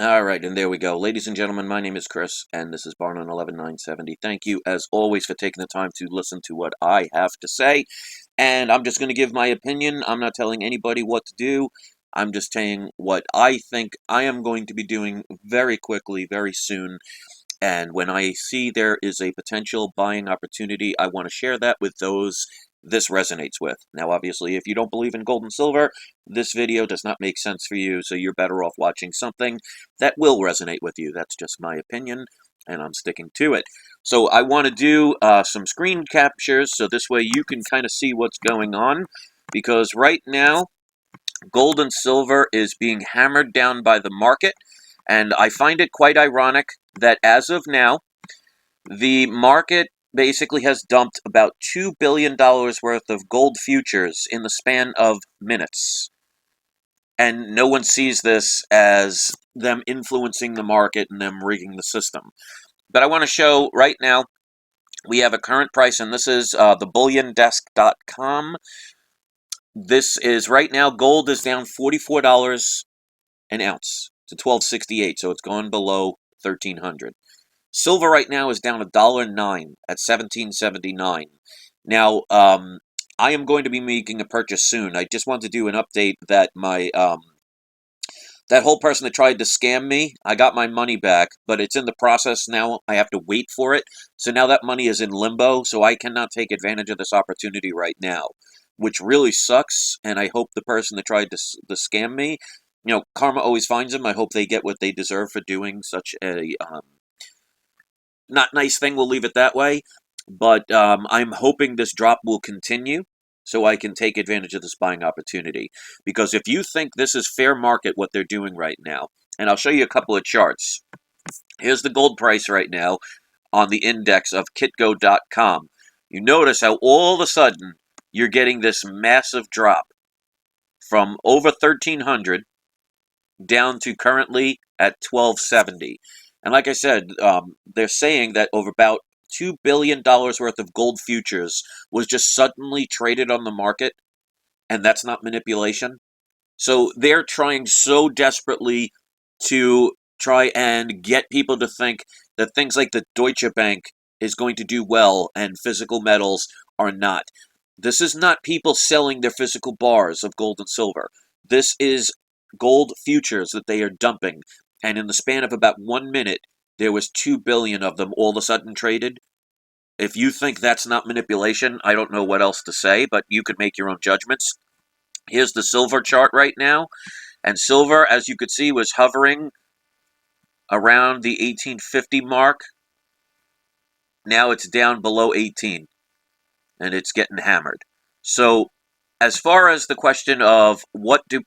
All right, and there we go. Ladies and gentlemen, my name is Chris, and this is Barn on 11970. Thank you, as always, for taking the time to listen to what I have to say. And I'm just going to give my opinion. I'm not telling anybody what to do. I'm just saying what I think I am going to be doing very quickly, very soon. And when I see there is a potential buying opportunity, I want to share that with those this resonates with. Now, obviously, if you don't believe in gold and silver, this video does not make sense for you, so you're better off watching something that will resonate with you. That's just my opinion, and I'm sticking to it. So I want to do some screen captures so this way you can kind of see what's going on, because right now, gold and silver is being hammered down by the market, and I find it quite ironic that as of now, the market basically has dumped about $2 billion worth of gold futures in the span of minutes. And no one sees this as them influencing the market and them rigging the system. But I want to show right now we have a current price, and this is thebulliondesk.com. This is right now, gold is down $44 an ounce to 1268, so it's gone below 1300. Silver right now is down $1.09 at 17.79. Now, I am going to be making a purchase soon. I just want to do an update that my that whole person that tried to scam me, I got my money back, but it's in the process now. I have to wait for it. So now that money is in limbo, so I cannot take advantage of this opportunity right now, which really sucks. And I hope the person that tried to scam me, karma always finds them. I hope they get what they deserve for doing such a not nice thing. We'll leave it that way. But I'm hoping this drop will continue so I can take advantage of this buying opportunity. Because if you think this is fair market, what they're doing right now, and I'll show you a couple of charts. Here's the gold price right now on the index of kitgo.com. You notice how all of a sudden you're getting this massive drop from over 1300 down to currently at 1270. And like I said, they're saying that over about $2 billion worth of gold futures was just suddenly traded on the market, and that's not manipulation. So they're trying so desperately to try and get people to think that things like the Deutsche Bank is going to do well and physical metals are not. This is not people selling their physical bars of gold and silver. This is gold futures that they are dumping. And in the span of about 1 minute, there was 2 billion of them all of a sudden traded. If you think that's not manipulation, I don't know what else to say, but you could make your own judgments. Here's the silver chart right now. And silver, as you could see, was hovering around the 1850 mark. Now it's down below 18, and it's getting hammered. So, as far as the question of what do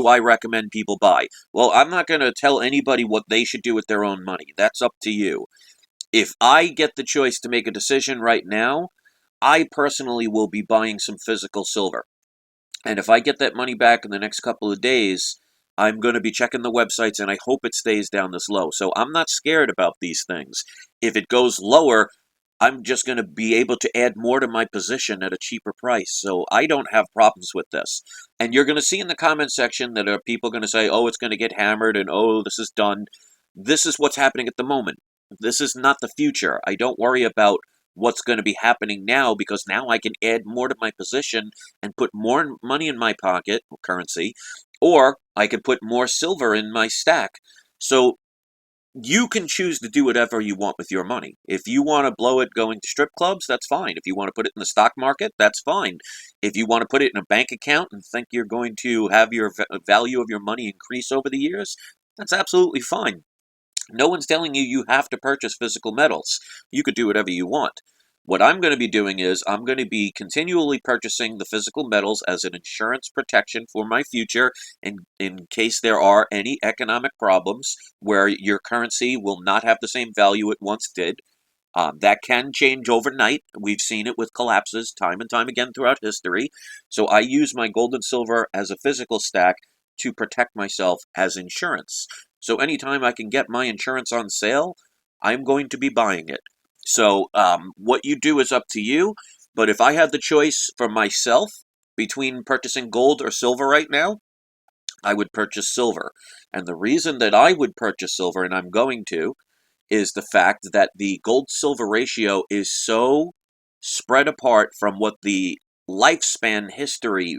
I recommend people buy? Well, I'm not going to tell anybody what they should do with their own money. That's up to you. If I get the choice to make a decision right now, I personally will be buying some physical silver. And if I get that money back in the next couple of days, I'm going to be checking the websites, and I hope it stays down this low. So I'm not scared about these things. If it goes lower, I'm just going to be able to add more to my position at a cheaper price. So I don't have problems with this. And you're going to see in the comment section that are people going to say, oh, it's going to get hammered, and oh, this is done. This is what's happening at the moment. This is not the future. I don't worry about what's going to be happening now, because now I can add more to my position and put more money in my pocket, currency, or I can put more silver in my stack. So you can choose to do whatever you want with your money. If you want to blow it going to strip clubs, that's fine. If you want to put it in the stock market, that's fine. If you want to put it in a bank account and think you're going to have your value of your money increase over the years, that's absolutely fine. No one's telling you you have to purchase physical metals. You could do whatever you want. What I'm going to be doing is I'm going to be continually purchasing the physical metals as an insurance protection for my future in case there are any economic problems where your currency will not have the same value it once did. That can change overnight. We've seen it with collapses time and time again throughout history. So I use my gold and silver as a physical stack to protect myself as insurance. So anytime I can get my insurance on sale, I'm going to be buying it. So what you do is up to you. But if I had the choice for myself between purchasing gold or silver right now, I would purchase silver. And the reason that I would purchase silver, and I'm going to, is the fact that the gold silver ratio is so spread apart from what the lifespan history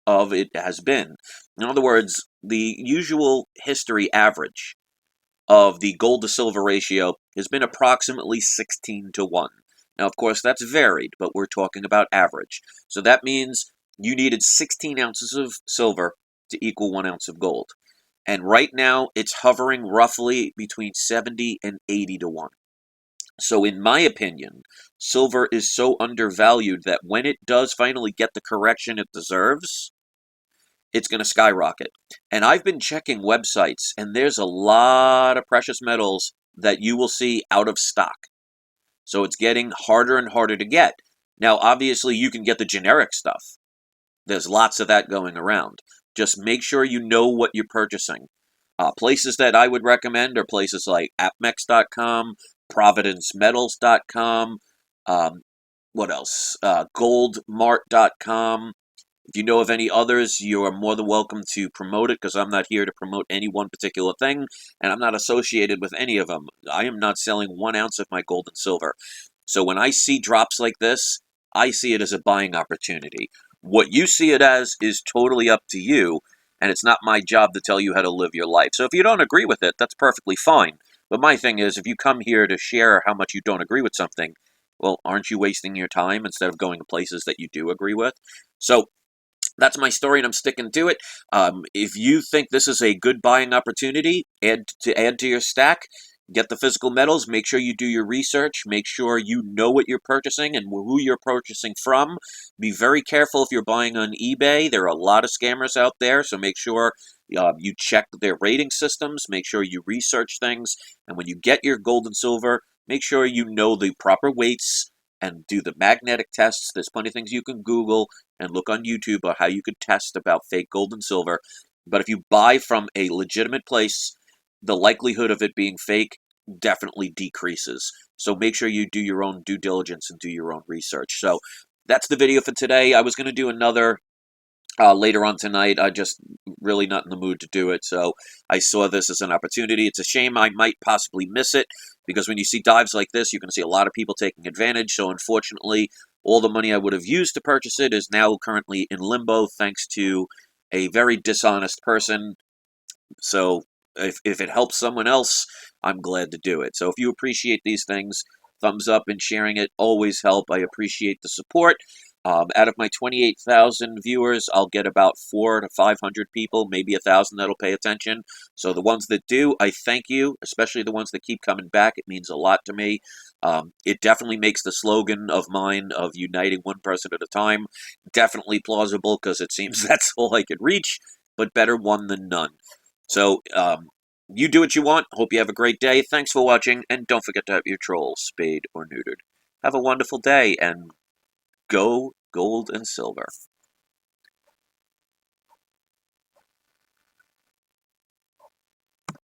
of it has been. In other words, the usual history average of the gold to silver ratio has been approximately 16 to 1. Now, of course, that's varied, but we're talking about average. So that means you needed 16 ounces of silver to equal 1 ounce of gold. And right now, it's hovering roughly between 70 and 80 to 1. So, in my opinion, silver is so undervalued that when it does finally get the correction it deserves, it's going to skyrocket. And I've been checking websites, and there's a lot of precious metals that you will see out of stock. So it's getting harder and harder to get. Now, obviously, you can get the generic stuff. There's lots of that going around. Just make sure you know what you're purchasing. Places that I would recommend are places like AppMex.com, ProvidenceMetals.com, what else? GoldMart.com. If you know of any others, you are more than welcome to promote it, because I'm not here to promote any one particular thing, and I'm not associated with any of them. I am not selling 1 ounce of my gold and silver. So when I see drops like this, I see it as a buying opportunity. What you see it as is totally up to you, and it's not my job to tell you how to live your life. So if you don't agree with it, that's perfectly fine. But my thing is, if you come here to share how much you don't agree with something, well, aren't you wasting your time instead of going to places that you do agree with? So that's my story, and I'm sticking to it. If you think this is a good buying opportunity, add to your stack. Get the physical metals. Make sure you do your research. Make sure you know what you're purchasing and who you're purchasing from. Be very careful if you're buying on eBay. There are a lot of scammers out there, so make sure you check their rating systems. Make sure you research things. And when you get your gold and silver, make sure you know the proper weights and do the magnetic tests. There's plenty of things you can Google and look on YouTube on how you could test about fake gold and silver. But if you buy from a legitimate place, the likelihood of it being fake definitely decreases. So make sure you do your own due diligence and do your own research. So that's the video for today. I was going to do another later on tonight. I just really not in the mood to do it, so I saw this as an opportunity. It's a shame I might possibly miss it, because when you see dives like this, you can see a lot of people taking advantage. So unfortunately, all the money I would have used to purchase it is now currently in limbo thanks to a very dishonest person. So if it helps someone else, I'm glad to do it. So if you appreciate these things, thumbs up and sharing it always help. I appreciate the support. Out of my 28,000 viewers, I'll get about 400 to 500 people, maybe 1,000 that'll pay attention. So the ones that do, I thank you, especially the ones that keep coming back. It means a lot to me. It definitely makes the slogan of mine of uniting one person at a time definitely plausible, because it seems that's all I could reach, but better one than none. So, you do what you want. Hope you have a great day. Thanks for watching, and don't forget to have your trolls spayed or neutered. Have a wonderful day, and go gold and silver.